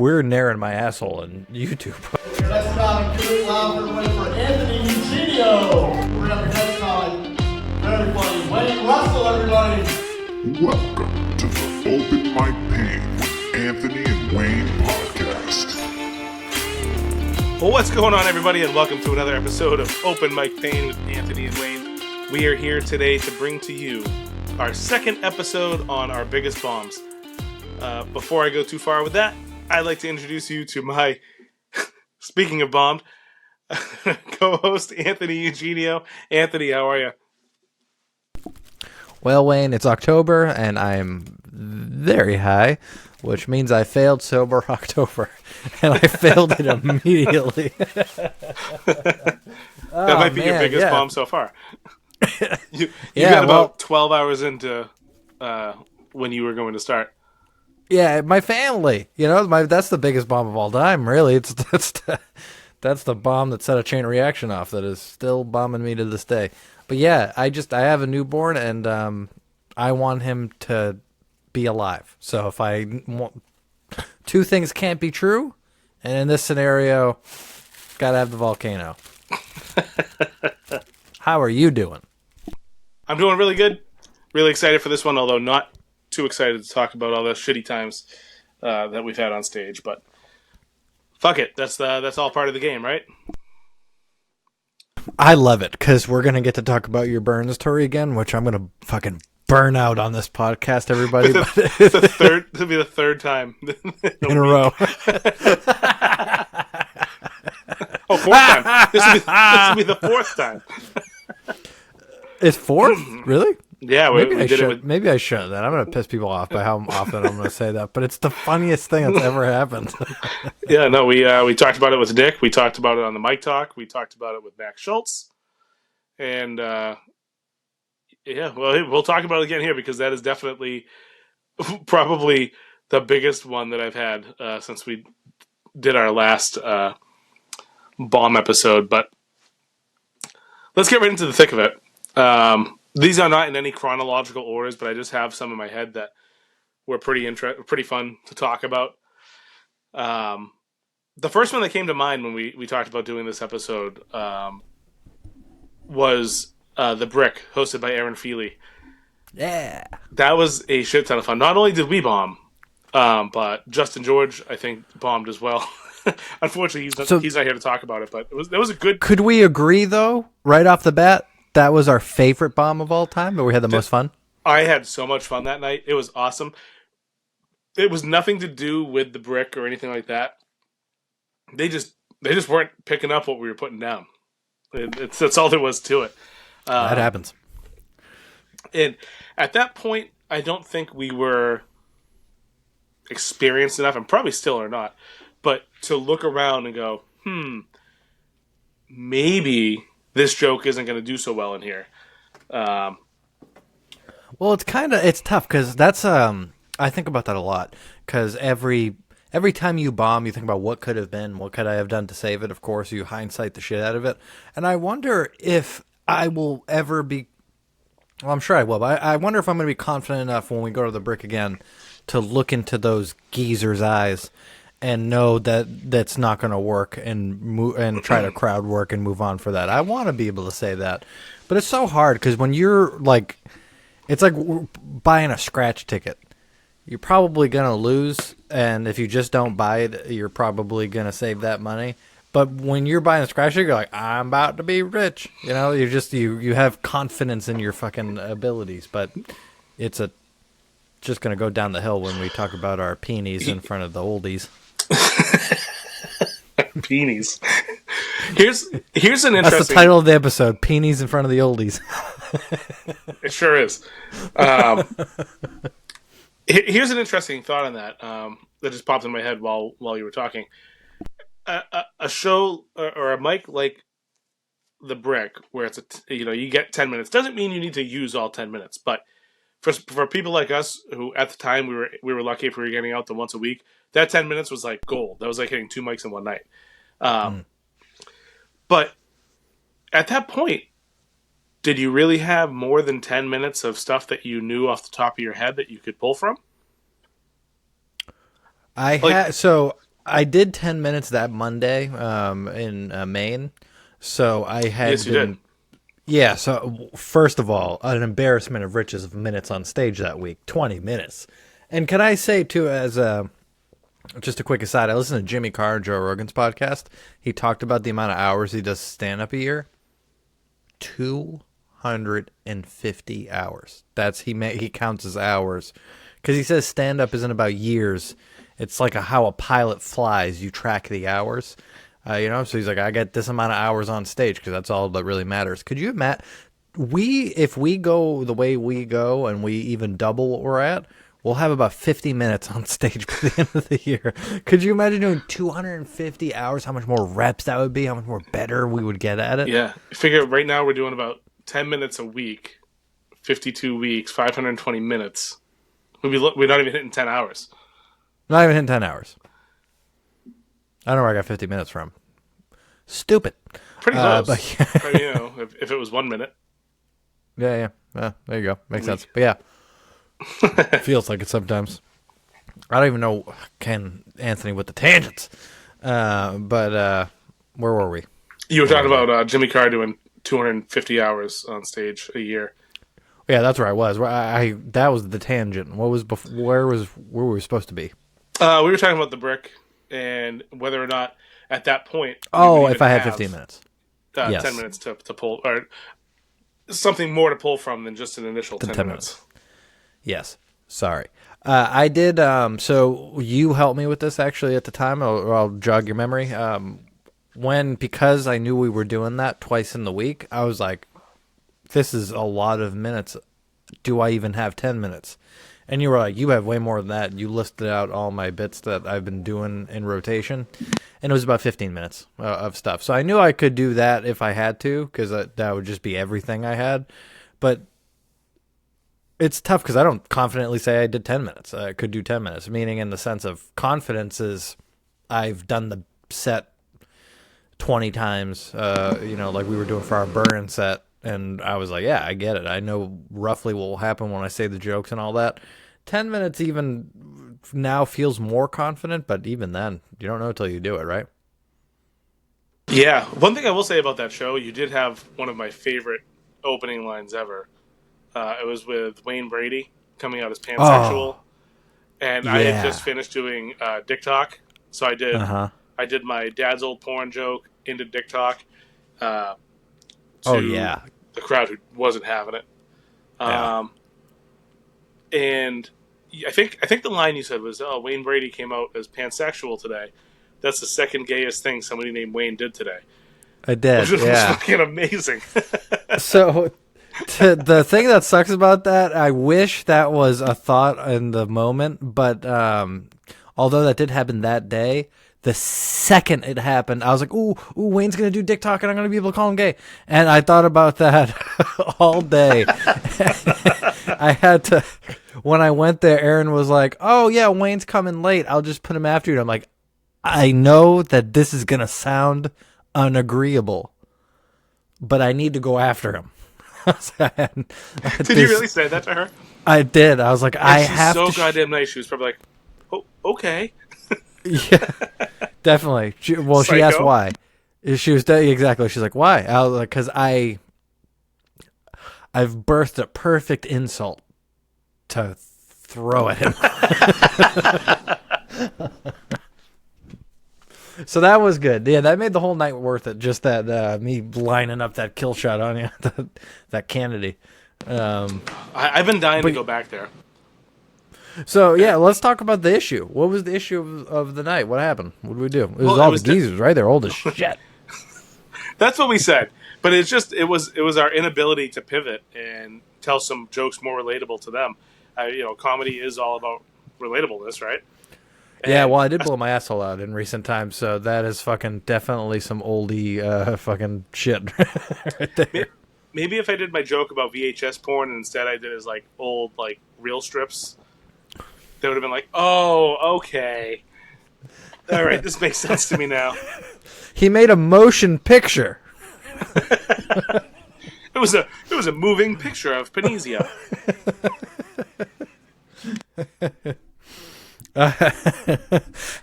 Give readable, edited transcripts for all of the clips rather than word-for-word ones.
we're narrowing my asshole in YouTube. Next time, give it loud everybody for Anthony Eugenio. We're gonna have next time. Very funny. Wayne Russell, everybody. Welcome to the Open Mic Pain with Anthony and Wayne podcast. Well, what's going on, everybody, and welcome to another episode of Open Mic Pain with Anthony and Wayne. We are here today to bring to you our second episode on our biggest bombs. Before I go too far with that, I'd like to introduce you to my, speaking of bombed, co-host Anthony Eugenio. Anthony, how are you? Well, Wayne, it's October, and I'm very high, which means I failed sober October, and I failed it immediately. That might be your biggest bomb so far. You Yeah, got about 12 hours into when you were going to start. Yeah, my family. You know, that's the biggest bomb of all time, really. That's the bomb that set a chain reaction off that is still bombing me to this day. But yeah, I have a newborn, and I want him to be alive. So if I want, two things can't be true, and in this scenario, gotta have the volcano. How are you doing? I'm doing really good. Really excited for this one, although not too excited to talk about all the shitty times that we've had on stage. But fuck it, that's all part of the game, right? I love it, because we're going to get to talk about your burn story again, which I'm going to fucking burn out on this podcast, everybody. It'll be the third time in a row. Oh, fourth time. This will be the fourth time. It's fourth? Really? Yeah, maybe I did should. it with... Maybe I should. That I'm going to piss people off by how often I'm going to say that, but it's the funniest thing that's ever happened. Yeah, no, we talked about it with Dick. We talked about it on the Mic Talk. We talked about it with Max Schultz, and yeah, well, we'll talk about it again here because that is definitely probably the biggest one that I've had since we did our last bomb episode. But let's get right into the thick of it. These are not in any chronological orders, but I just have some in my head that were pretty fun to talk about. The first one that came to mind when we talked about doing this episode was The Brick, hosted by Aaron Feely. Yeah. That was a shit ton of fun. Not only did we bomb, but Justin George, I think, bombed as well. Unfortunately, he's not here to talk about it, but that was a good... Could we agree, though, right off the bat, that was our favorite bomb of all time, but we had the most fun? I had so much fun that night. It was awesome. It was nothing to do with the brick or anything like that. They just weren't picking up what we were putting down. That's all there was to it. That happens. And at that point, I don't think we were experienced enough, and probably still are not, but to look around and go, maybe this joke isn't going to do so well in here. Well, it's tough, because that's, I think about that a lot, because every time you bomb, you think about what could have been, what could I have done to save it. Of course, you hindsight the shit out of it. And I wonder if I will ever be, well, I'm sure I will, but I wonder if I'm going to be confident enough when we go to the brick again to look into those geezers' eyes and know that that's not going to work and try to crowd work and move on for that. I want to be able to say that. But it's so hard, because when you're like, it's like buying a scratch ticket. You're probably going to lose, and if you just don't buy it, you're probably going to save that money. But when you're buying a scratch ticket, you're like, I'm about to be rich. You know, you're just, you have confidence in your fucking abilities, but it's just going to go down the hill when we talk about our peenies in front of the oldies. Peenies. Here's an interesting... That's the title of the episode, Peenies in front of the oldies. It sure is. Here's an interesting thought on that that just popped in my head while you were talking. A show or a mic like The Brick, where it's you get 10 minutes, doesn't mean you need to use all 10 minutes. But for people like us who at the time we were lucky if we were getting out them once a week, that 10 minutes was like gold. That was like hitting 2 mics in one night. But at that point, did you really have more than 10 minutes of stuff that you knew off the top of your head that you could pull from? So I did 10 minutes that Monday in Maine. So I had Yes, you did. been. Yeah, so first of all, an embarrassment of riches of minutes on stage that week, 20 minutes. And can I say, too, as just a quick aside, I listened to Jimmy Carr and Joe Rogan's podcast. He talked about the amount of hours he does stand-up a year. 250 hours. He counts his hours. Because he says stand-up isn't about years. It's like how a pilot flies. You track the hours. So he's like, I get this amount of hours on stage because that's all that really matters. Could you imagine? If we go the way we go and we even double what we're at, we'll have about 50 minutes on stage by the end of the year. Could you imagine doing 250 hours? How much more reps that would be? How much more better we would get at it? Yeah. Figure right now we're doing about 10 minutes a week, 52 weeks, 520 minutes. We're not even hitting 10 hours. Not even hitting 10 hours. I don't know where I got 50 minutes from. Stupid. Pretty close. But, if it was 1 minute. yeah. There you go. Makes sense. But yeah. It feels like it sometimes. I don't even know Anthony with the tangents. But where were we? You were talking about Jimmy Carr doing 250 hours on stage a year. Yeah, that's where I was. That was the tangent. What was where were we supposed to be? We were talking about the brick and whether or not at that point. Oh, if I had 15 minutes. Yes. 10 minutes to pull, or something more to pull from than just an initial 10 minutes. Yes. Sorry. I did. So you helped me with this actually at the time, or I'll jog your memory. Because I knew we were doing that twice in the week, I was like, this is a lot of minutes. Do I even have 10 minutes? And you were like, you have way more than that. You listed out all my bits that I've been doing in rotation. And it was about 15 minutes of stuff. So I knew I could do that if I had to, because that would just be everything I had. But it's tough because I don't confidently say I did 10 minutes. I could do 10 minutes, meaning in the sense of confidence is I've done the set 20 times, like we were doing for our Burren set. And I was like, yeah, I get it. I know roughly what will happen when I say the jokes and all that. 10 minutes even now feels more confident, but even then, you don't know until you do it, right? Yeah. One thing I will say about that show, you did have one of my favorite opening lines ever. It was with Wayne Brady coming out as pansexual. And I had just finished doing Dick Talk. So I did my dad's old porn joke into Dick Talk. The crowd who wasn't having it. And I think the line you said was, Wayne Brady came out as pansexual today. That's the second gayest thing somebody named Wayne did today. I did, Which was fucking amazing. So the thing that sucks about that, I wish that was a thought in the moment, but although that did happen that day, the second it happened, I was like, ooh, Wayne's going to do Dick Talk and I'm going to be able to call him gay. And I thought about that all day. I had to, when I went there, Aaron was like, oh yeah, Wayne's coming late. I'll just put him after you. And I'm like, I know that this is going to sound unagreeable, but I need to go after him. Did you really say that to her? I did. I was like, I have to. She's so goddamn nice. She was probably like, oh, okay. Yeah, definitely. She asked why. She was exactly. She's like, why? I was like, because I've birthed a perfect insult to throw at him. So that was good. Yeah, that made the whole night worth it. Just that me lining up that kill shot on you, that Kennedy. I've been dying to go back there. So, yeah, let's talk about the issue. What was the issue of the night? What happened? What did we do? It was all the geezers, right? They're old as shit. That's what we said. But it was our inability to pivot and tell some jokes more relatable to them. Comedy is all about relatableness, right? Yeah, well, I did blow my asshole out in recent times, so that is fucking definitely some oldie fucking shit right there. Maybe if I did my joke about VHS porn and instead I did his old reel strips, they would have been like, "Oh, okay, all right, this makes sense to me now." He made a motion picture. It was a moving picture of Peenies.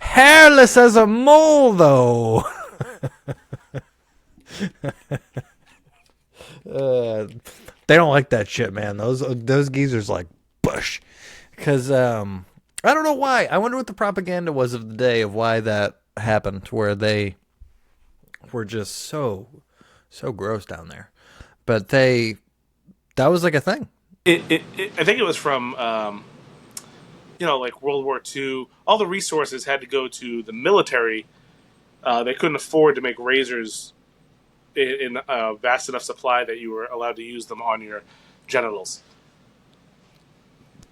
Hairless as a mole, though. They don't like that shit, man. Those geezers like Bush, because I don't know why. I wonder what the propaganda was of the day of why that happened, where they were just so gross down there. But that was like a thing. I think it was from like World War II. All the resources had to go to the military. They couldn't afford to make razors in a vast enough supply that you were allowed to use them on your genitals.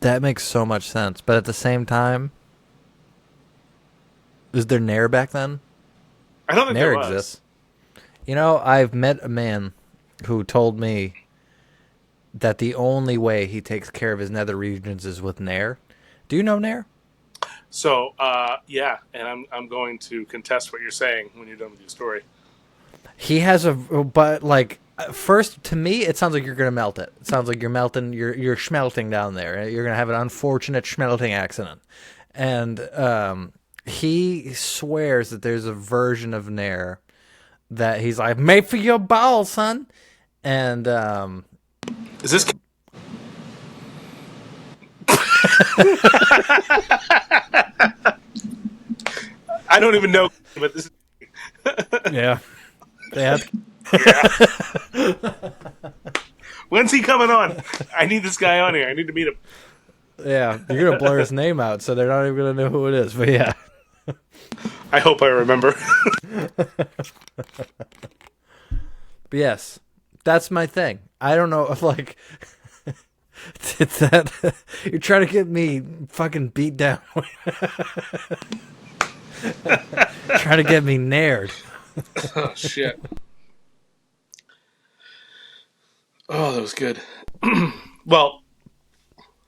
That makes so much sense. But at the same time, is there Nair back then? I don't think Nair there was. exists. You know, I've met a man who told me that the only way he takes care of his nether regions is with Nair. Do you know Nair? So, yeah, and I'm going to contest what you're saying when you're done with your story. He has but like first to me, it sounds like you're gonna melt it. It sounds like you're melting, you're schmelting down there. You're gonna have an unfortunate schmelting accident, and he swears that there's a version of Nair that he's like made for your balls, son, and Is this? I don't even know, but this is. yeah, they have. When's he coming on? I need this guy on here. I need to meet him. Yeah, you're gonna blur his name out, so they're not even gonna know who it is. But yeah, I hope I remember. but yes, that's my thing. I don't know if like it's that you're trying to get me fucking beat down, trying to get me nared. Oh shit! Oh, that was good. Well,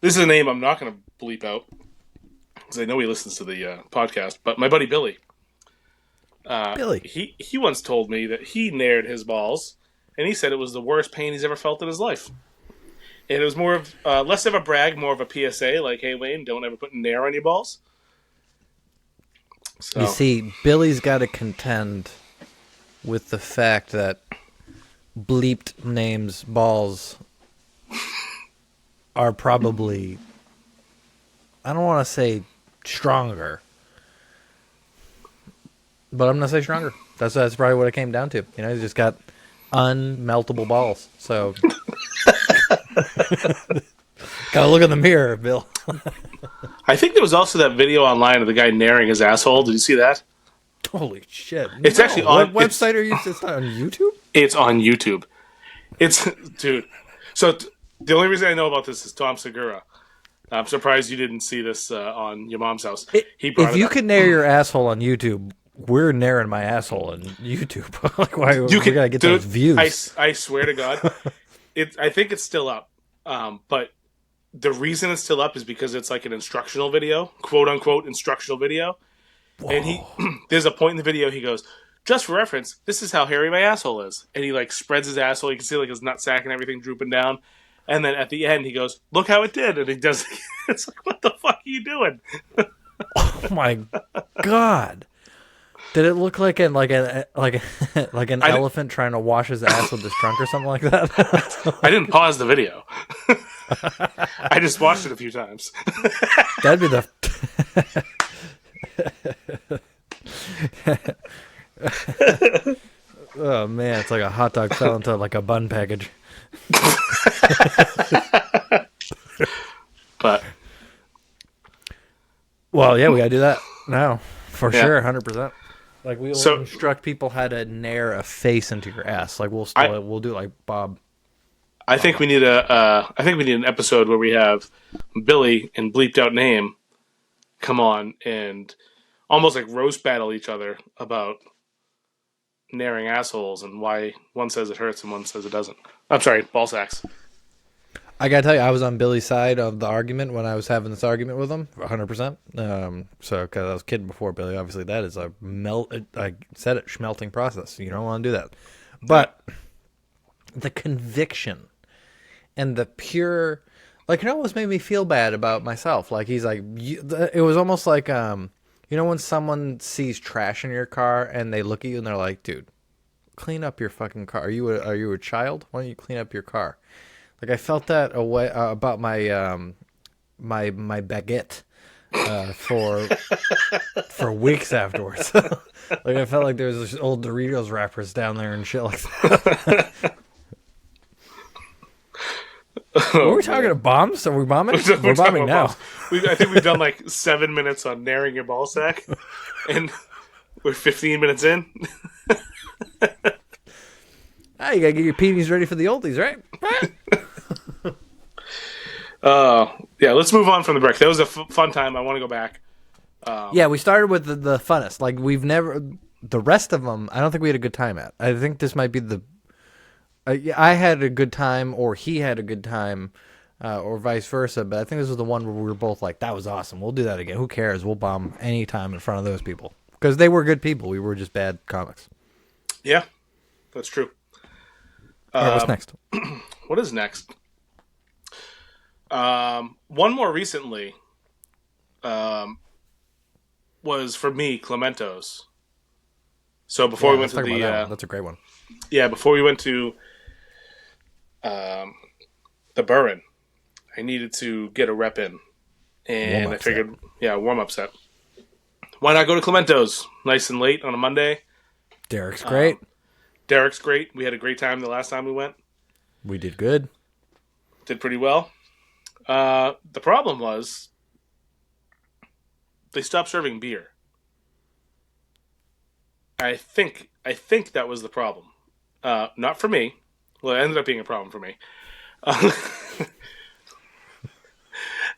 this is a name I'm not going to bleep out because I know he listens to the podcast. But my buddy Billy, Billy, he once told me that he nared his balls, and he said it was the worst pain he's ever felt in his life. And it was more of less of a brag, more of a PSA, like, "Hey Wayne, don't ever put nair on your balls." So. you see, Billy's got to contend with the fact that bleeped names balls are probably, I don't want to say stronger, but I'm going to say stronger. That's probably what it came down to. You know, he's just got unmeltable balls. So gotta look in the mirror, Bill. I think there was also that video online of the guy nairing his asshole. Did you see that? Holy shit! It's actually on. What website are you? It's on YouTube. It's on YouTube. It's dude. So the only reason I know about this is Tom Segura. I'm surprised you didn't see this on your mom's house. He brought If it you up. could nair your asshole on YouTube, we're nairing my asshole on YouTube. Like, why we gotta get those views? I swear to God, I think it's still up. But the reason it's still up is because it's like an instructional video, quote unquote instructional video. Whoa. And there's a point in the video he goes, "Just for reference, this is how hairy my asshole is." And he like spreads his asshole. You can see like his nutsack and everything drooping down. And then at the end he goes, "Look how it did." And he does. It's like, what the fuck are you doing? Oh my God! Did it look like an elephant trying to wash his ass with his trunk or something like that? I didn't pause the video. I just watched it a few times. That'd be the. Oh man, it's like a hot dog fell into like a bun package. But well, yeah, we gotta do that now for Yeah. sure, 100%. Like we will instruct people how to nair a face into your ass. Like we'll do it like Bob. I think we need an episode where we have Billy and bleeped out name come on and almost like roast battle each other about nairing assholes and why one says it hurts and one says it doesn't. I'm sorry, ball sacks. I gotta tell you, I was on Billy's side of the argument when I was having this argument with him, 100%. So, because I was kidding before Billy, obviously that is a I said it, schmelting process. You don't want to do that. But the conviction and the pure, Like, it almost made me feel bad about myself. Like, he's like, it was almost like, you know, when someone sees trash in your car and they look at you and they're like, dude, clean up your fucking car. Are you a child? Why don't you clean up your car? Like, I felt that away about my my baguette for weeks afterwards. Like, I felt like there was this old Doritos wrappers down there and shit like that. Were we talking about bombs? Are we bombing? We're bombing now. I think we've done like 7 minutes on Nairing your ball sack, and we're 15 minutes in. Ah, you gotta get your peenies ready for the oldies, right? Yeah, let's move on from the break. That was a fun time. I want to go back. Yeah, we started with the funnest. Like, we've never... The rest of them, I don't think we had a good time at. I think this might be the... I had a good time, or he had a good time, or vice versa, but I think this was the one where we were both like, that was awesome. We'll do that again. Who cares? We'll bomb any time in front of those people. Because they were good people. We were just bad comics. Yeah, that's true. All right, what's next? What is next? One more recently was, for me, Clemento's. So before we went to the... That's a great one. Yeah, before we went to the Burren, I needed to get a rep in. And I figured, warm-up set. Why not go to Clemento's? Nice and late on a Monday. Derek's great. Derek's great. We had a great time the last time we went. We did good. Did pretty well. The problem was they stopped serving beer. I think that was the problem. Not for me. Well, it ended up being a problem for me.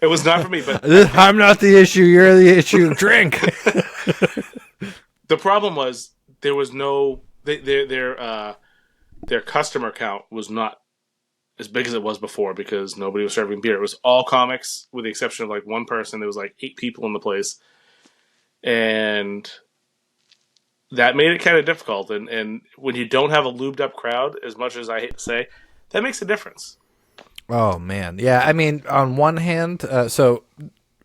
It was not for me, but I'm not the issue. You're the issue. Drink. The problem was there was no their customer count was not as big as it was before because nobody was serving beer. It was all comics with the exception of like one person. There was like 8 people in the place, and that made it kind of difficult. And when you don't have a lubed up crowd, as much as I hate to say, that makes a difference. Oh, man. Yeah, I mean, on one hand, so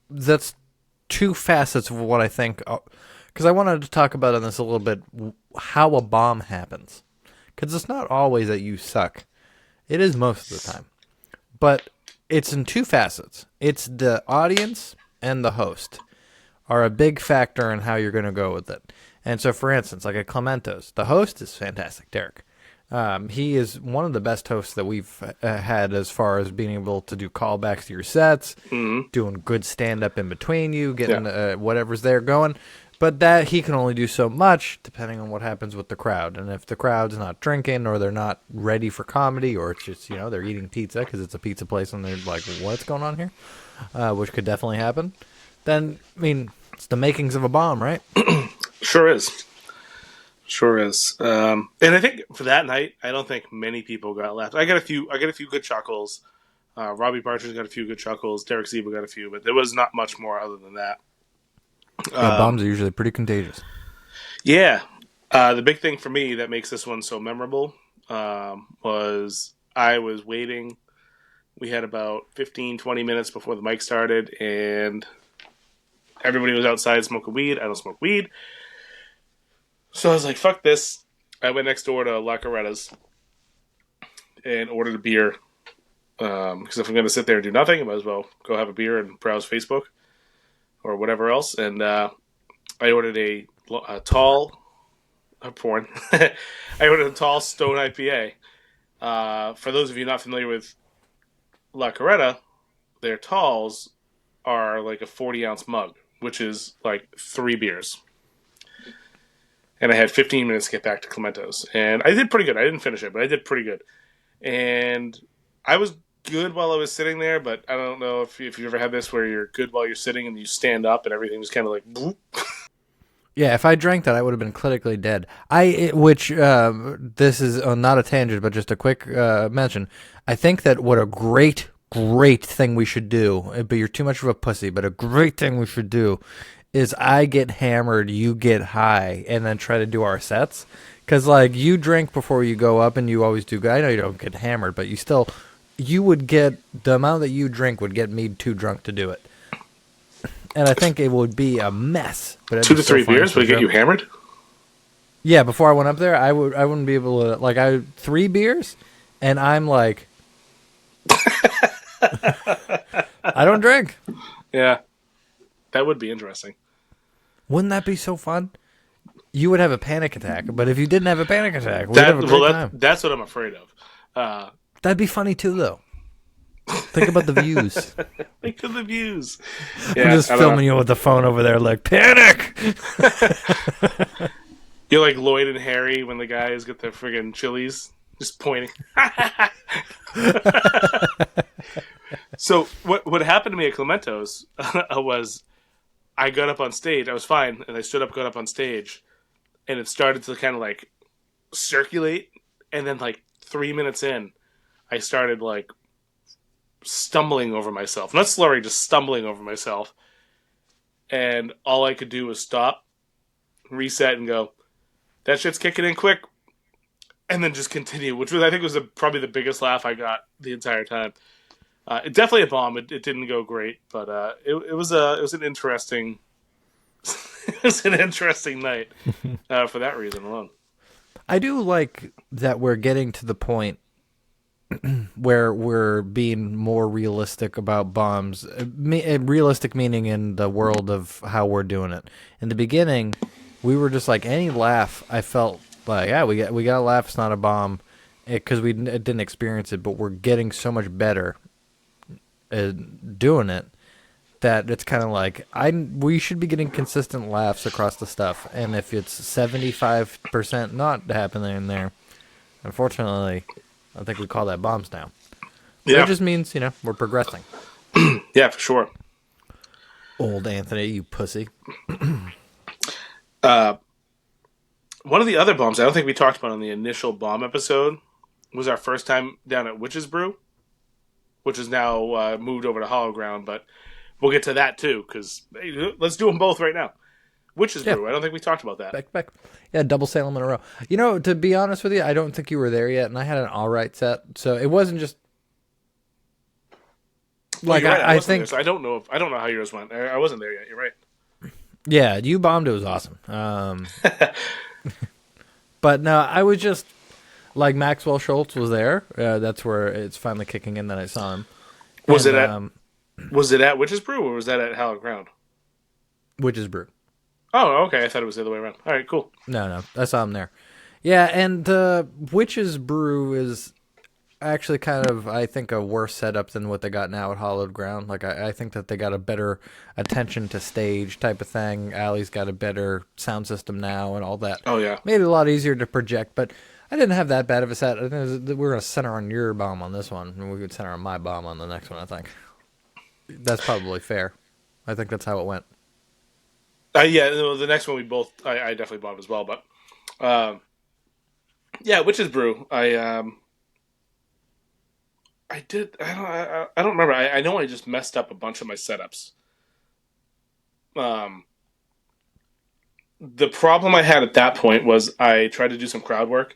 that's two facets of what I think, because I wanted to talk about in this a little bit, how a bomb happens. Because it's not always that you suck. It is most of the time. But it's in two facets. It's the audience and the host are a big factor in how you're going to go with it. And so, for instance, like at Clemento's, the host is fantastic, Derek. He is one of the best hosts that we've had as far as being able to do callbacks to your sets, doing good stand-up in between you, getting whatever's there going. But that he can only do so much depending on what happens with the crowd. And if the crowd's not drinking or they're not ready for comedy or it's just, they're eating pizza because it's a pizza place and they're like, what's going on here? Which could definitely happen. Then, I mean, it's the makings of a bomb, right? Sure is. Sure is. And I think for that night, I don't think many people got left. I got a few good chuckles. Robbie Barcher's got a few good chuckles. Derek Zeba got a few, but there was not much more other than that. Bombs are usually pretty contagious. Yeah. The big thing for me that makes this one so memorable was I was waiting. We had about 15, 20 minutes before the mic started, and everybody was outside smoking weed. I don't smoke weed. So I was like, fuck this. I went next door to La Coretta's and ordered a beer. Because if I'm going to sit there and do nothing, I might as well go have a beer and browse Facebook or whatever else. And I ordered a tall porn. I ordered a tall Stone IPA. For those of you not familiar with La Coretta, their talls are like a 40-ounce mug, which is like 3 beers. And I had 15 minutes to get back to Clemento's. And I did pretty good. I didn't finish it, but I did pretty good. And I was good while I was sitting there, but I don't know if you've ever had this where you're good while you're sitting and you stand up and everything just kind of like... Bloop. Yeah, if I drank that, I would have been clinically dead. This is not a tangent, but just a quick mention. I think that what a great thing we should do, but you're too much of a pussy, but a great thing we should do is I get hammered, you get high, and then try to do our sets. Because, like, you drink before you go up, and you always do good. I know you don't get hammered, but you still you would get the amount that you drink would get me too drunk to do it, and I think it would be a mess. But it'd 2 be to so 3 funny beers for would get Joe. you hammered. Yeah, before I went up there, I wouldn't be able to like 3 beers, and I'm like, I don't drink. Yeah, that would be interesting. Wouldn't that be so fun? You would have a panic attack, but if you didn't have a panic attack, we'd have a great time. That's what I'm afraid of. That'd be funny too, though. Think about the views. Think of the views. I'm just filming you with the phone over there, like panic. You're like Lloyd and Harry when the guys get their friggin' chilies, just pointing. So what happened to me at Clemento's was I got up on stage. I was fine, and I stood up, got up on stage, and it started to kind of like circulate. And then like 3 minutes in, I started like stumbling over myself. Not slurring, just stumbling over myself. And all I could do was stop, reset, and go, that shit's kicking in quick. And then just continue, which was, I think, was probably the biggest laugh I got the entire time. It definitely a bomb. It didn't go great, but it was an interesting it was an interesting night for that reason alone. I do like that we're getting to the point where we're being more realistic about bombs. Realistic meaning in the world of how we're doing it. In the beginning, we were just like any laugh. I felt like, yeah, we got a laugh. It's not a bomb because we didn't experience it, but we're getting so much better doing it that it's kind of like we should be getting consistent laughs across the stuff. And if it's 75% not happening in there, unfortunately, I think we call that bombs now. Yeah. That just means, we're progressing. Yeah, for sure. Old Anthony, you pussy. One of the other bombs I don't think we talked about on the initial bomb episode was our first time down at Witch's Brew, which is now moved over to Hollow Ground, but we'll get to that too, because let's do them both right now. Witch's Brew, I don't think we talked about that. Back. Yeah, double Salem in a row. To be honest with you, I don't think you were there yet, and I had an all right set, so it wasn't just like right, I think. There, so I don't know how yours went. I wasn't there yet. You're right. Yeah, you bombed. It was awesome. But no, I was just like Maxwell Schultz was there. That's where it's finally kicking in that I saw him. Was it at Witch's Brew or was that at Hallowed Ground? Witch's Brew. Oh, okay. I thought it was the other way around. All right, cool. No, I saw him there. Yeah, and Witch's Brew is actually kind of, I think, a worse setup than what they got now at Hallowed Ground. Like, I think that they got a better attention to stage type of thing. Allie's got a better sound system now and all that. Oh, yeah. Made it a lot easier to project, but I didn't have that bad of a set. I think we're going to center on your bomb on this one, and we could center on my bomb on the next one, I think. That's probably fair. I think that's how it went. Yeah, the next one I definitely bombed as well, but yeah, Witch's Brew. I did. I don't remember. I know I just messed up a bunch of my setups. The problem I had at that point was I tried to do some crowd work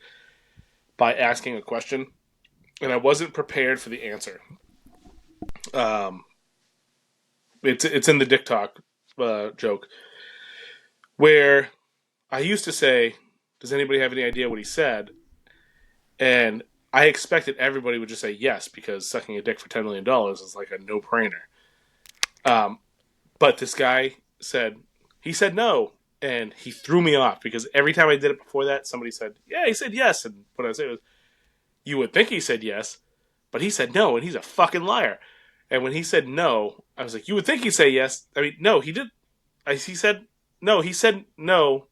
by asking a question, and I wasn't prepared for the answer. It's in the Dick Talk joke where I used to say, "Does anybody have any idea what he said?" And I expected everybody would just say yes because sucking a dick for $10 million is like a no-brainer. But this guy said no, and he threw me off because every time I did it before that, somebody said, "Yeah, he said yes," and what I said was, "You would think he said yes, but he said no, and he's a fucking liar." And when he said no, I was like, "You would think he'd say yes." I mean, no, he did. He said no. He said no.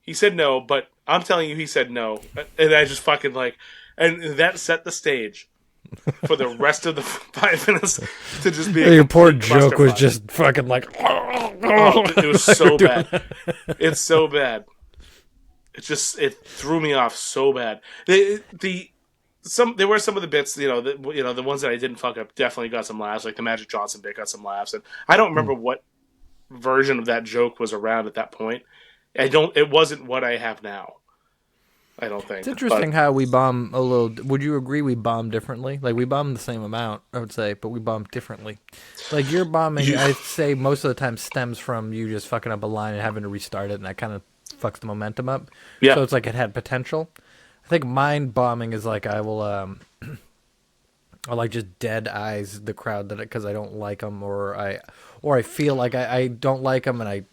He said no, but I'm telling you, he said no, and I just fucking and that set the stage for the rest of the 5 minutes to just be. Your poor joke was just fucking like. Oh, it was so bad. It's so bad. It threw me off so bad. There were some of the bits, the ones that I didn't fuck up definitely got some laughs. Like the Magic Johnson bit got some laughs, and I don't remember what version of that joke was around at that point. It wasn't what I have now. I don't think. It's interesting how we bomb a little. Would you agree we bomb differently? Like, we bomb the same amount, I would say, but we bomb differently. Like, your bombing, I'd say most of the time stems from you just fucking up a line and having to restart it, and that kind of fucks the momentum up. Yeah. So it's like it had potential. I think mine bombing is like I'll like just dead eyes the crowd because I don't like them, or I feel like I don't like them, and I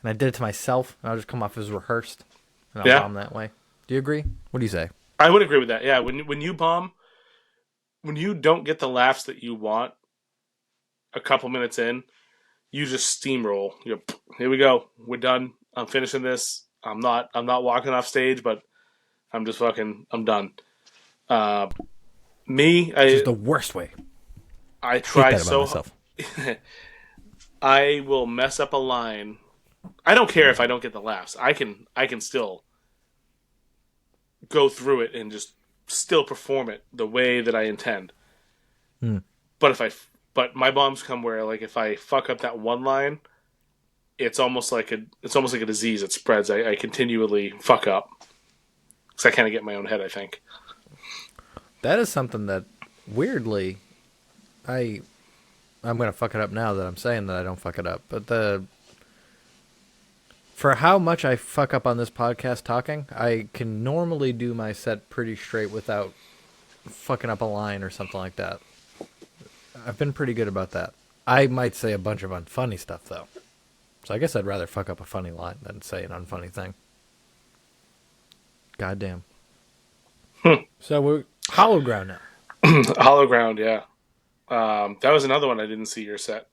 did it to myself, and I'll just come off as rehearsed, and I'll bomb that way. Do you agree? What do you say? I would agree with that. Yeah, when you bomb, when you don't get the laughs that you want, a couple minutes in, you just steamroll. Here we go. We're done. I'm finishing this. I'm not walking off stage, but I'm done. Just the worst way. I try that about myself. I will mess up a line. I don't care if I don't get the laughs. I can still go through it and just still perform it the way that I intend. But my bombs come where, like, if I fuck up that one line, it's almost like a disease. It spreads. I continually fuck up because I kind of get in my own head, I think. That is something that, weirdly, I'm gonna fuck it up now that I'm saying that I don't fuck it up. But for how much I fuck up on this podcast talking, I can normally do my set pretty straight without fucking up a line or something like that. I've been pretty good about that. I might say a bunch of unfunny stuff, though. So I guess I'd rather fuck up a funny line than say an unfunny thing. Goddamn. So we're Hallowed Ground now. Hallowed Ground, yeah. That was another one I didn't see your set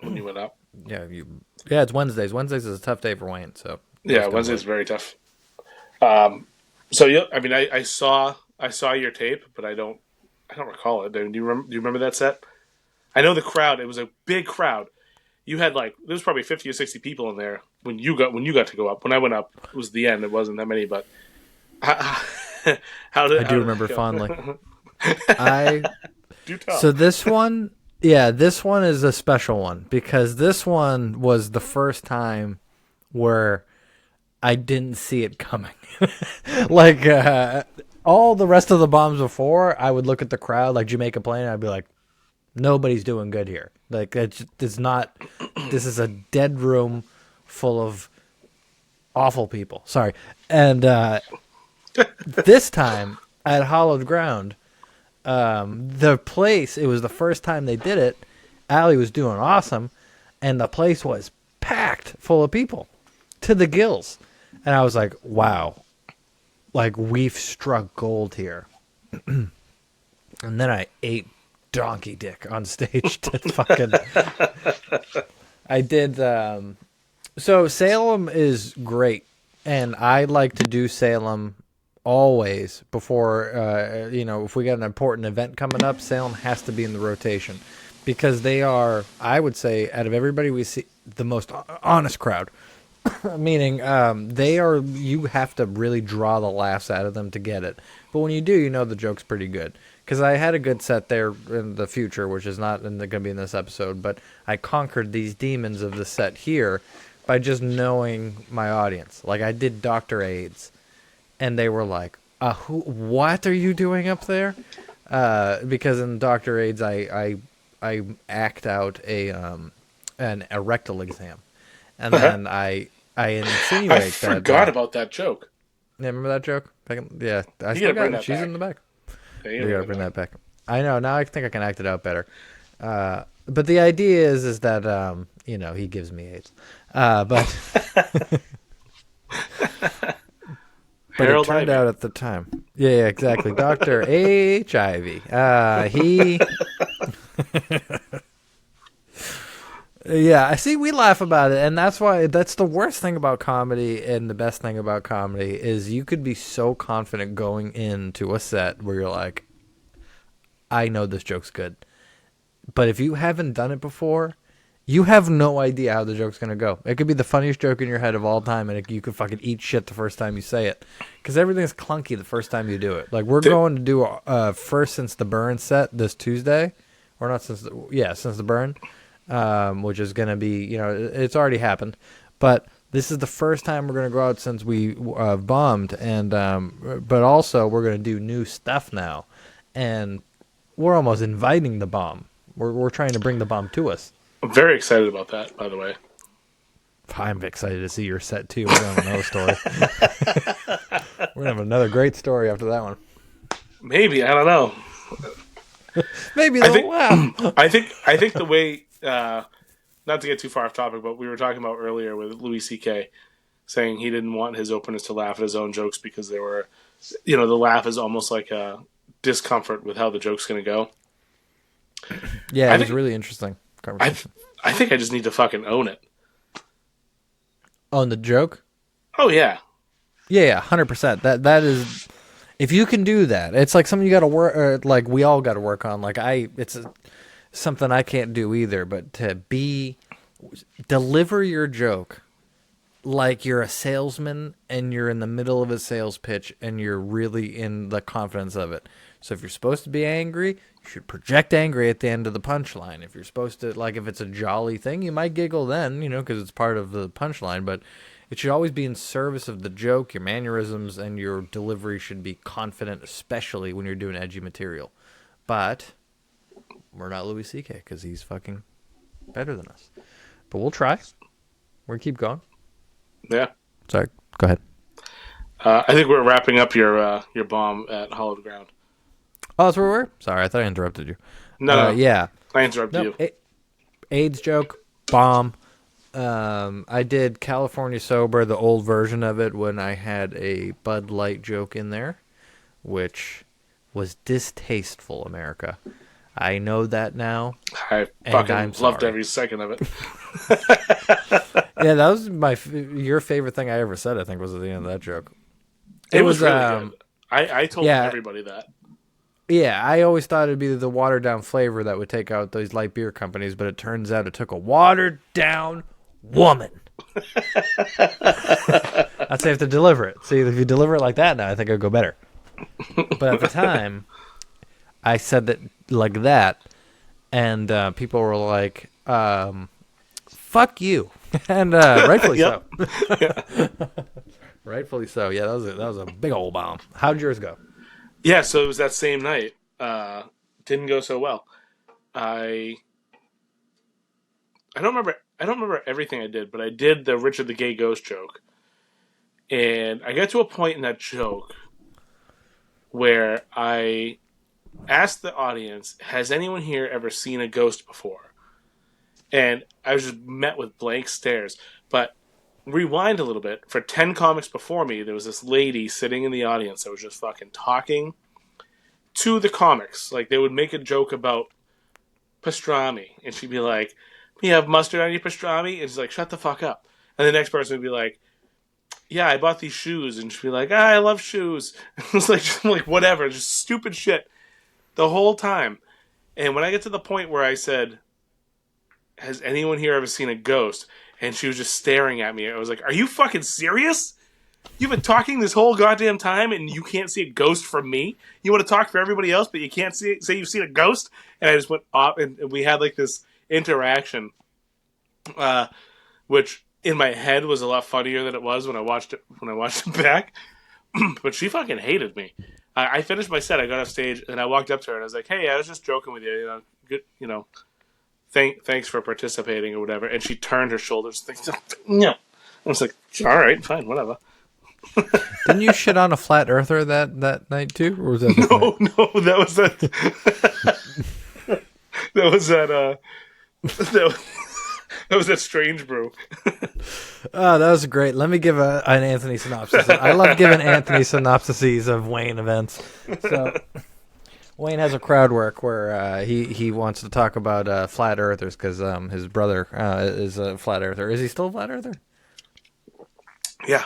when you went up. Yeah, it's Wednesdays. Wednesdays is a tough day for Wayne, so yeah, Wednesday's very tough. So yeah, I mean, I saw your tape, but I don't recall it. Do you remember that set? I know the crowd. It was a big crowd. You had there was probably 50 or 60 people in there when you got to go up. When I went up, it was the end. It wasn't that many, but I do remember fondly. Do tell. So this one is a special one because this one was the first time where I didn't see it coming. All the rest of the bombs before, I would look at the crowd like Jamaica Plain, and I'd be like, nobody's doing good here. Like, it's not. This is a dead room full of awful people. Sorry, and this time at Hallowed Ground, the place. It was the first time they did it. Allie was doing awesome, and the place was packed full of people to the gills, and I was like, wow. Like, we've struck gold here. And then I ate donkey dick on stage to fucking... I did... So Salem is great. And I like to do Salem always before, if we got an important event coming up, Salem has to be in the rotation. Because they are, I would say, out of everybody we see, the most honest crowd. Meaning, you have to really draw the laughs out of them to get it. But when you do, the joke's pretty good. Because I had a good set there in the future, which is not going to be in this episode, but I conquered these demons of the set here by just knowing my audience. Like, I did Dr. AIDS, and they were like, what are you doing up there? Because in Dr. AIDS, I act out an rectal exam. And then I insinuate that... I forgot about that joke. Yeah, remember that joke? Yeah, I you still got it. She's back. In the back. Yeah, you gotta bring that back. I know, now I think I can act it out better. But the idea is that, he gives me AIDS. But it turned out at the time. Yeah, exactly. Dr. HIV. He... Yeah, I see. We laugh about it, and that's the worst thing about comedy, and the best thing about comedy is you could be so confident going into a set where you're like, I know this joke's good, but if you haven't done it before, you have no idea how the joke's gonna go. It could be the funniest joke in your head of all time, and you could fucking eat shit the first time you say it, because everything's clunky the first time you do it. Like, we're going to do first since the Burren set this Tuesday, or not since the Burren. Which is going to be, it's already happened. But This is the first time we're gonna go out since we bombed, and but also we're gonna do new stuff now, and we're almost inviting the bomb. We're trying to bring the bomb to us. I'm very excited about that, by the way. I'm excited to see your set too. We're gonna have another story. We're gonna have another great story after that one. Maybe, I don't know. Maybe I they'll think, laugh. I think the way, not to get too far off topic, but we were talking about earlier with Louis C.K. saying he didn't want his openers to laugh at his own jokes because they were, the laugh is almost like a discomfort with how the joke's going to go. Yeah, it was really interesting conversation. I think I just need to fucking own it. On the joke? Oh, yeah. Yeah, 100%. That is, if you can do that, it's like something you got to work. Like we all got to work on. Like something I can't do either. But to deliver your joke like you're a salesman and you're in the middle of a sales pitch and you're really in the confidence of it. So if you're supposed to be angry, you should project angry at the end of the punchline. If you're supposed to, like, if it's a jolly thing, you might giggle then, because it's part of the punchline. But it should always be in service of the joke. Your mannerisms and your delivery should be confident, especially when you're doing edgy material. But we're not Louis C.K. because he's fucking better than us. But we'll try. We're going to keep going. Yeah. Sorry, go ahead. I think we're wrapping up your bomb at Hallowed Ground. Oh, that's where we were? Sorry, I thought I interrupted you. No. Yeah. I interrupted you. AIDS joke, bomb. I did California Sober, the old version of it, when I had a Bud Light joke in there, which was distasteful, America. I know that now. I fucking loved every second of it. Yeah, that was your favorite thing I ever said, I think, was at the end of that joke. It was really good. I told everybody that. Yeah, I always thought it'd be the watered-down flavor that would take out those light beer companies, but it turns out it took a watered-down woman. That's how you have to deliver it. See, if you deliver it like that now, I think it would go better. But at the time, I said that like that, and people were like, fuck you. And rightfully so. Rightfully so. Yeah, that was a big old bomb. How'd yours go? Yeah, so it was that same night. Didn't go so well. I don't remember everything I did, but I did the Richard the Gay Ghost joke. And I got to a point in that joke where I asked the audience, has anyone here ever seen a ghost before? And I was just met with blank stares. But rewind a little bit. For 10 comics before me, there was this lady sitting in the audience that was just fucking talking to the comics. Like, they would make a joke about pastrami, and she'd be like, you have mustard on your pastrami? And she's like, shut the fuck up. And the next person would be like, yeah, I bought these shoes. And she'd be like, I love shoes. It was like whatever, just stupid shit the whole time. And when I get to the point where I said, has anyone here ever seen a ghost? And she was just staring at me. I was like, are you fucking serious? You've been talking this whole goddamn time and you can't see a ghost from me? You want to talk for everybody else, but you can't say you've seen a ghost? And I just went off, and we had like this interaction, which in my head was a lot funnier than it was when I watched it back. But she fucking hated me. I finished my set, I got off stage, and I walked up to her and I was like, hey, I was just joking with you, good, thanks for participating or whatever. And she turned her shoulders. No. I was like, all right, fine, whatever. Didn't you shit on a flat earther that night too? Or was that no, that was that. that was that. That was that strange brew. Oh, that was great. Let me give an Anthony synopsis. I love giving Anthony synopsises of Wayne events. So Wayne has a crowd work where he wants to talk about flat earthers because his brother is a flat earther. Is he still a flat earther? Yeah.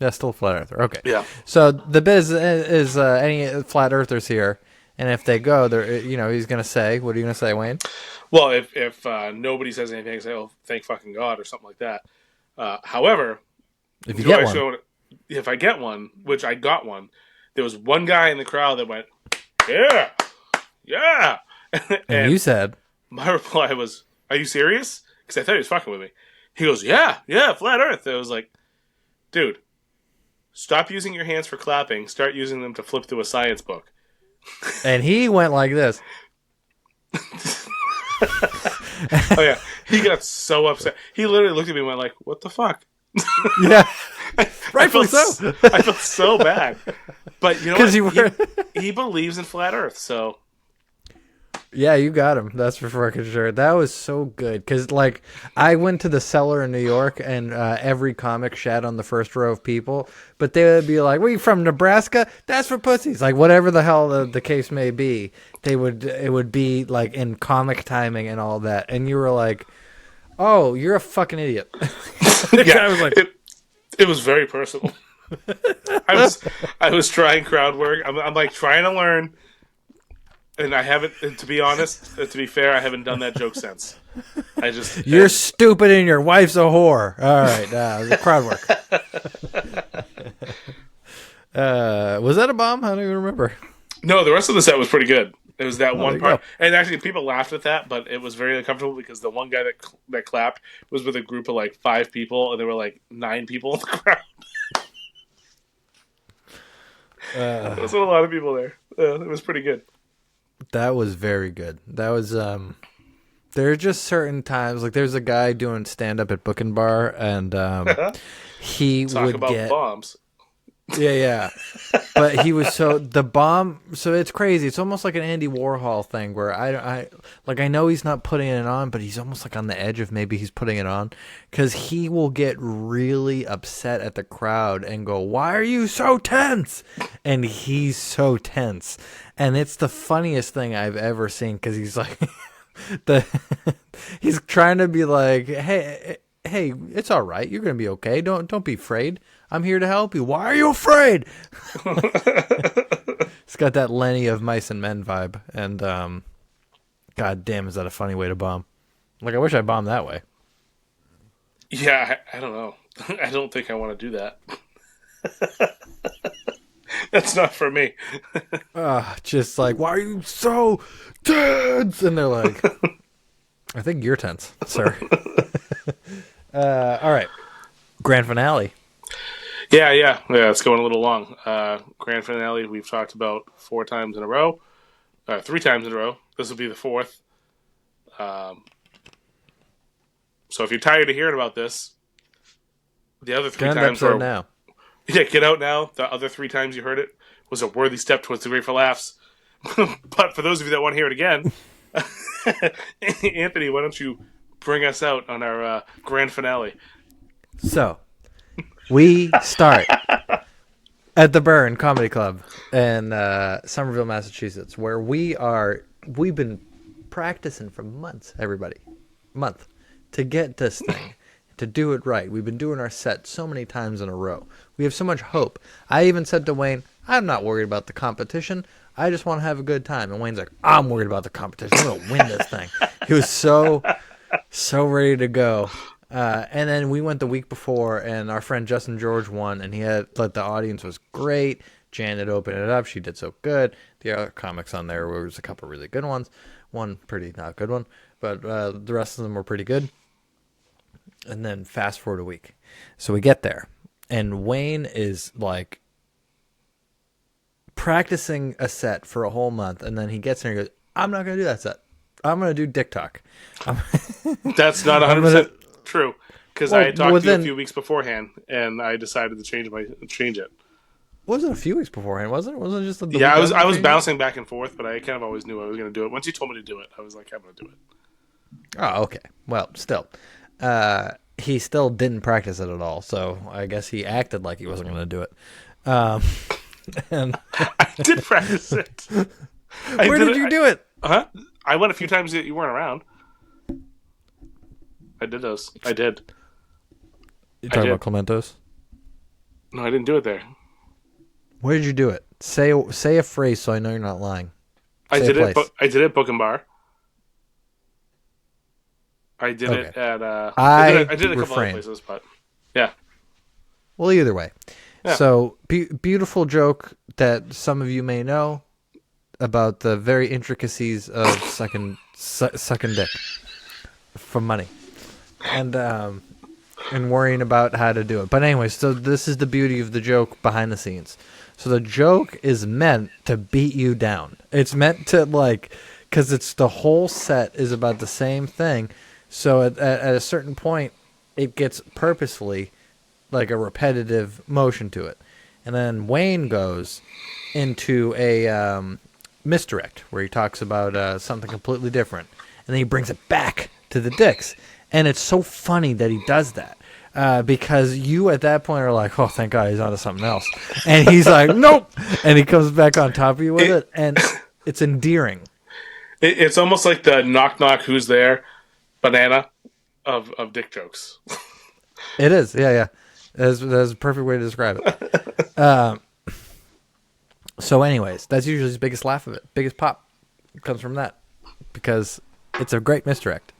Yeah, still a flat earther. Okay. Yeah. So the bit is any flat earthers here, and if they go, he's going to say, what are you going to say, Wayne? Well, if nobody says anything, I say, oh, thank fucking God, or something like that. However, if you get one. If I get one, which I got one, there was one guy in the crowd that went, yeah, yeah. And you said, my reply was, are you serious? Because I thought he was fucking with me. He goes, yeah, flat Earth. I was like, dude, stop using your hands for clapping. Start using them to flip through a science book. And he went like this. Oh yeah, he got so upset. He literally looked at me and went like, "What the fuck?" Yeah, Rightfully so. I felt so bad, but you know what? You he believes in flat Earth, so yeah, you got him. That's for fucking sure. That was so good because, like, I went to the cellar in New York, and every comic shat on the first row of people, but they would be like, "Were you from Nebraska? That's for pussies." Like, whatever the hell the case may be, it would be like in comic timing and all that, and you were like, "Oh, you're a fucking idiot." yeah, I was like, it was very personal. I was trying crowd work. I'm like trying to learn. And I haven't, to be honest, to be fair, I haven't done that joke since. You're stupid and your wife's a whore. All right, crowd work. Was that a bomb? I don't even remember. No, the rest of the set was pretty good. It was that one part, and actually people laughed at that, but it was very uncomfortable because the one guy that clapped was with a group of like 5 people, and there were like 9 people in the crowd. There was a lot of people there. It was pretty good. That was very good. That was there are just certain times, like there's a guy doing stand up at Book and Bar, and he Talk would about get bombs. Yeah. But he was the bomb. So it's crazy. It's almost like an Andy Warhol thing where I know he's not putting it on, but he's almost like on the edge of maybe he's putting it on, because he will get really upset at the crowd and go, "Why are you so tense?" And he's so tense, and it's the funniest thing I've ever seen because he's like, he's trying to be like, hey, it's all right. You're gonna be okay. Don't be afraid. I'm here to help you. Why are you afraid? It's got that Lenny of Mice and Men vibe. And god damn, is that a funny way to bomb? Like, I wish I bombed that way. Yeah, I don't know. I don't think I want to do that. That's not for me. Just like, why are you so tense? And they're like, I think you're tense, sir. All right. Grand finale. Yeah, it's going a little long. Grand finale, we've talked about 4 times in a row. 3 times in a row. This will be the 4th. So if you're tired of hearing about this, the other 3 times were... now. Yeah, get out now. The other 3 times you heard it was a worthy step towards the Grateful Laughs. But for those of you that want to hear it again, Anthony, why don't you bring us out on our grand finale? So... we start at the Burren Comedy Club in Somerville, Massachusetts, where we've been practicing for months, to get this thing, to do it right. We've been doing our set so many times in a row. We have so much hope. I even said to Wayne, I'm not worried about the competition. I just want to have a good time. And Wayne's like, I'm worried about the competition. I'm going to win this thing. He was so ready to go. And then we went the week before, and our friend Justin George won, and the audience was great. Janet opened it up. She did so good. The other comics on there, was a couple really good ones. One pretty not good one, but the rest of them were pretty good. And then fast forward a week. So we get there, and Wayne is like practicing a set for a whole month, and then he gets there and goes, I'm not going to do that set. I'm going to do Dick Talk. That's not 100% true, because I had talked to you a few weeks beforehand, and I decided to change it. Wasn't a few weeks beforehand, wasn't it? Wasn't it just the I was bouncing back and forth, but I kind of always knew I was going to do it. Once you told me to do it, I was like, I'm going to do it. Oh, okay. Well, still, he still didn't practice it at all, so I guess he acted like he wasn't going to do it. And I did practice it. Where did you do it? I went a few times that you weren't around. I did those. I did. You talking about Clemento's? No, I didn't do it there. Where did you do it? Say a phrase so I know you're not lying. I did it at Book and Bar. I did it at... I did it a couple other places, but... Yeah. Well, either way. Yeah. So, beautiful joke that some of you may know about the very intricacies of sucking dick for money. And and worrying about how to do it. But anyway, so this is the beauty of the joke behind the scenes. So the joke is meant to beat you down. It's meant to, like, because it's the whole set is about the same thing. So at a certain point, it gets purposefully like a repetitive motion to it. And then Wayne goes into a misdirect where he talks about something completely different. And then he brings it back to the dicks. And it's so funny that he does that. Because you at that point are like, oh, thank God he's onto something else. And he's like, nope. And he comes back on top of you with it. And it's endearing. It's almost like the knock knock who's there banana of dick jokes. It is. Yeah. That's a perfect way to describe it. So anyways, that's usually his biggest laugh of it. Biggest pop comes from that. Because it's a great misdirect.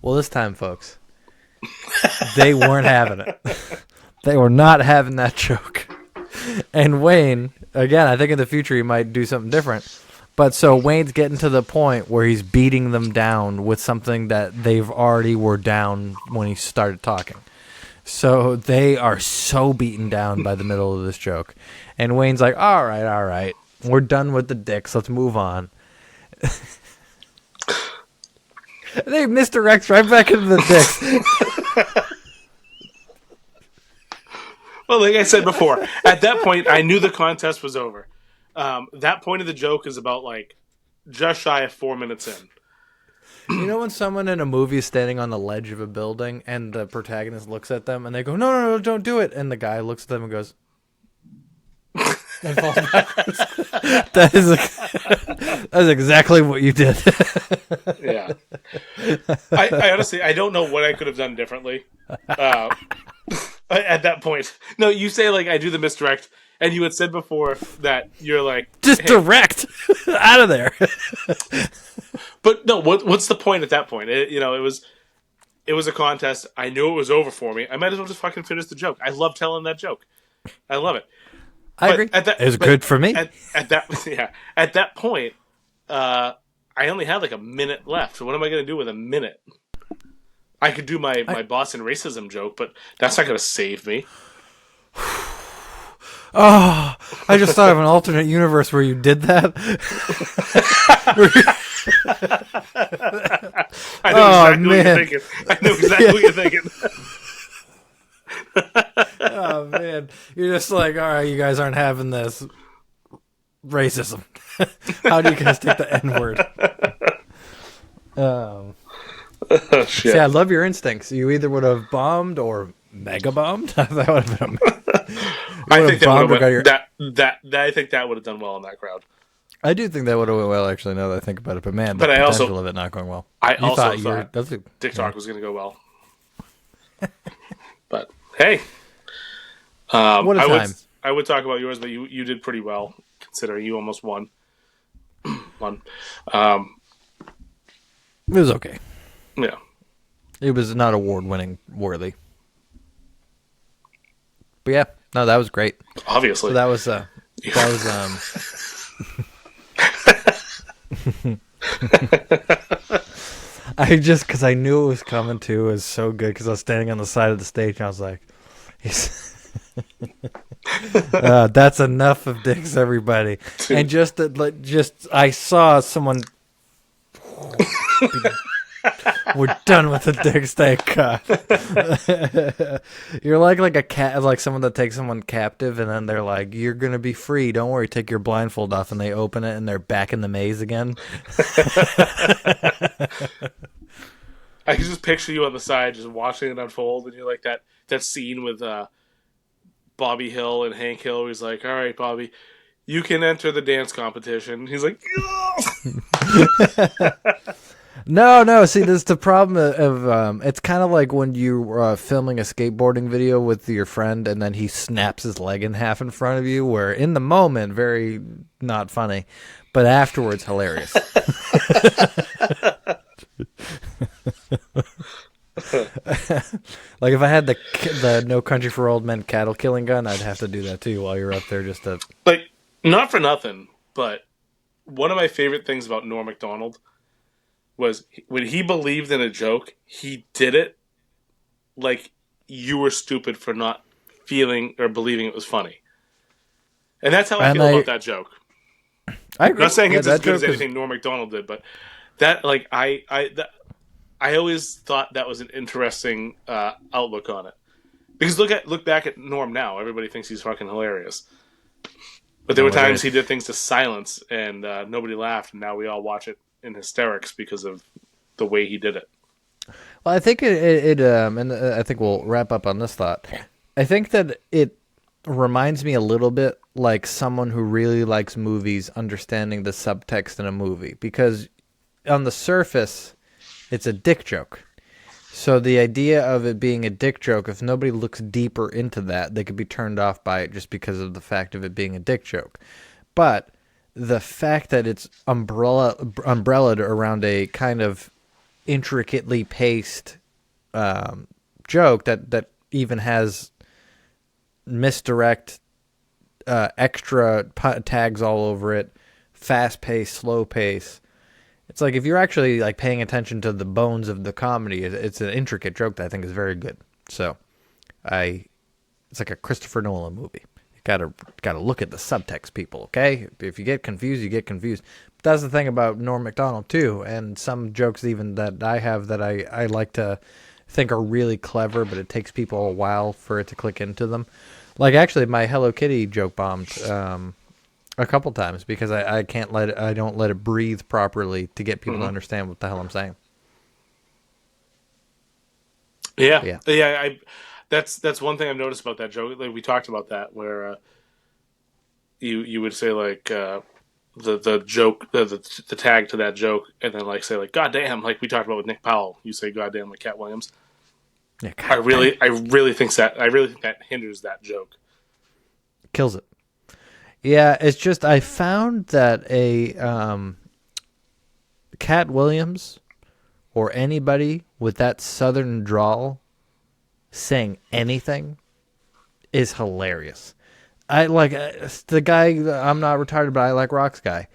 Well, this time, folks, they weren't having it. They were not having that joke. And Wayne, again, I think in the future he might do something different. But so Wayne's getting to the point where he's beating them down with something that they've already were down when he started talking. So they are so beaten down by the middle of this joke. And Wayne's like, all right. We're done with the dicks. Let's move on. They misdirects right back into the dicks. Well, like I said before, at that point, I knew the contest was over. That point of the joke is about, like, just shy of 4 minutes in. You know when someone in a movie is standing on the ledge of a building and the protagonist looks at them and they go, no, don't do it. And the guy looks at them and goes, and falls backwards. That's exactly what you did. Yeah. I honestly, I don't know what I could have done differently at that point. No, you say, like, I do the misdirect, and you had said before that you're like... Just direct! Out of there! But no, what's the point at that point? It was a contest. I knew it was over for me. I might as well just fucking finish the joke. I love telling that joke. I love it. I agree. It was good for me. At that point, I only had like a minute left. So what am I going to do with a minute? I could do my Boston racism joke, but that's not going to save me. Oh, I just thought of an alternate universe where you did that. I know exactly what you're thinking. Oh, man. You're just like, all right, you guys aren't having this. Racism. How do you guys take the N-word? Oh, shit. See, I love your instincts. You either would have bombed or mega bombed. That would have been I think I think that would have done well in that crowd. I do think that would have went well, actually, now that I think about it. But man, the potential of it not going well. I also thought Dick Talk was going to go well. But hey, what a time! I would talk about yours, but you did pretty well considering you almost won. It was okay. Yeah, it was not award-winning worthy. But yeah, no, that was great. Obviously, so that was I just, because I knew it was coming too, it was so good because I was standing on the side of the stage and I was like, that's enough of dicks, everybody. And just I saw someone. We're done with the dicks, thank God. You're like a cat, like someone that takes someone captive, and then they're like, "You're gonna be free. Don't worry. Take your blindfold off." And they open it, and they're back in the maze again. I can just picture you on the side, just watching it unfold, and you're like that scene with Bobby Hill and Hank Hill. Where he's like, "All right, Bobby, you can enter the dance competition." He's like, No. See, this is the problem of it's kind of like when you're filming a skateboarding video with your friend, and then he snaps his leg in half in front of you. Where in the moment, very not funny, but afterwards, hilarious. Like if I had the No Country for Old Men cattle killing gun, I'd have to do that too while you're up there just to like, not for nothing, but one of my favorite things about Norm Macdonald was when he believed in a joke, he did it like you were stupid for not feeling or believing it was funny. And that's how I And feel about that joke. I I'm agree. not saying Yeah, it's as that good as joke is. anything Norm Macdonald did, but that like I always thought that was an interesting outlook on it. Because look back at Norm now, everybody thinks he's fucking hilarious. But there were times Nowadays. he did things to silence, and nobody laughed, and now we all watch it in hysterics because of the way he did it. Well, I think and I think we'll wrap up on this thought. I think that it reminds me a little bit like someone who really likes movies understanding the subtext in a movie, because on the surface, it's a dick joke. So the idea of it being a dick joke, if nobody looks deeper into that, they could be turned off by it just because of the fact of it being a dick joke. But the fact that it's umbrellaed around a kind of intricately paced joke that even has misdirect extra tags all over it, fast pace, slow pace. It's like if you're actually like paying attention to the bones of the comedy, it's an intricate joke that I think is very good. So, it's like a Christopher Nolan movie. You gotta look at the subtext, people. Okay, if you get confused, you get confused. But that's the thing about Norm Macdonald too, and some jokes even that I have that I like to think are really clever, but it takes people a while for it to click into them. Like actually, my Hello Kitty joke bombed. A couple times because I can't I don't let it breathe properly to get people to understand what the hell I'm saying. Yeah, Yeah. yeah. That's one thing I've noticed about that joke. Like we talked about that, where you would say like the joke, the tag to that joke, and then like say like God damn, like we talked about with Nick Powell. You say God damn like Cat Williams. Yeah, God damn. I really think that hinders that joke. Kills it. Yeah, it's just I found that a Cat Williams or anybody with that southern drawl saying anything is hilarious. I like the guy. I'm not retarded, but I like rocks guy.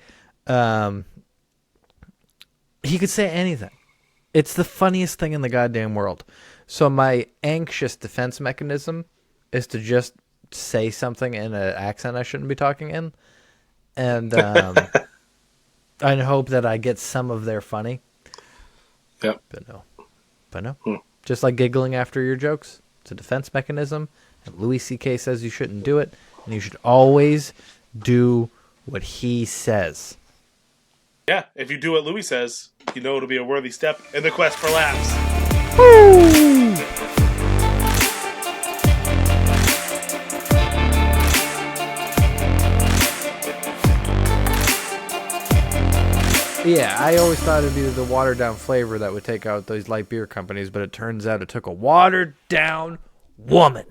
He could say anything. It's the funniest thing in the goddamn world. So my anxious defense mechanism is to just say something in an accent I shouldn't be talking in, and I hope that I get some of their funny. Yep. But no. Just like giggling after your jokes, it's a defense mechanism. And Louis C.K. says you shouldn't do it, and you should always do what he says. Yeah, if you do what Louis says, you know it'll be a worthy step in the quest for laughs. Yeah, I always thought it'd be the watered down flavor that would take out those light beer companies, but it turns out it took a watered down woman.